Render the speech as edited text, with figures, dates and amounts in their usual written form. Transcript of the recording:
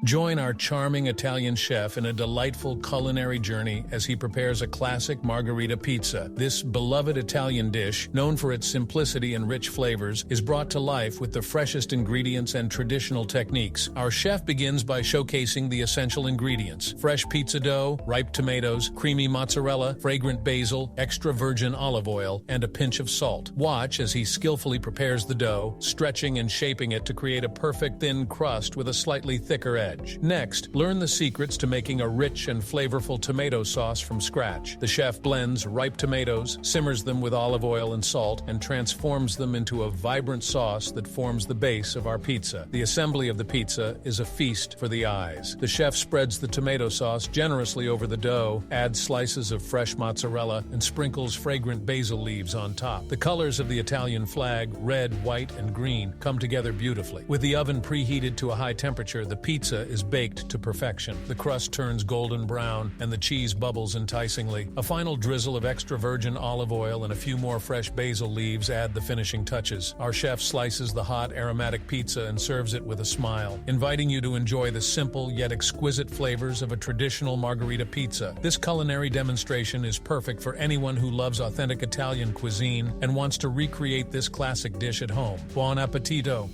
Join our charming Italian chef in a delightful culinary journey as he prepares a classic Margherita Pizza. This beloved Italian dish, known for its simplicity and rich flavors, is brought to life with the freshest ingredients and traditional techniques. Our chef begins by showcasing the essential ingredients: fresh pizza dough, ripe tomatoes, creamy mozzarella, fragrant basil, extra virgin olive oil, and a pinch of salt. Watch as he skillfully prepares the dough, stretching and shaping it to create a perfect thin crust with a slightly thicker edge. Next, learn the secrets to making a rich and flavorful tomato sauce from scratch. The chef blends ripe tomatoes, simmers them with olive oil and salt, and transforms them into a vibrant sauce that forms the base of our pizza. The assembly of the pizza is a feast for the eyes. The chef spreads the tomato sauce generously over the dough, adds slices of fresh mozzarella, and sprinkles fragrant basil leaves on top. The colors of the Italian flag, red, white, and green, come together beautifully. With the oven preheated to a high temperature, the pizza is baked to perfection. The crust turns golden brown, and the cheese bubbles enticingly. A final drizzle of extra virgin olive oil and a few more fresh basil leaves add the finishing touches. Our chef slices the hot, aromatic pizza and serves it with a smile, inviting you to enjoy the simple yet exquisite flavors of a traditional Margherita pizza. This culinary demonstration is perfect for anyone who loves authentic Italian cuisine and wants to recreate this classic dish at home. Buon appetito!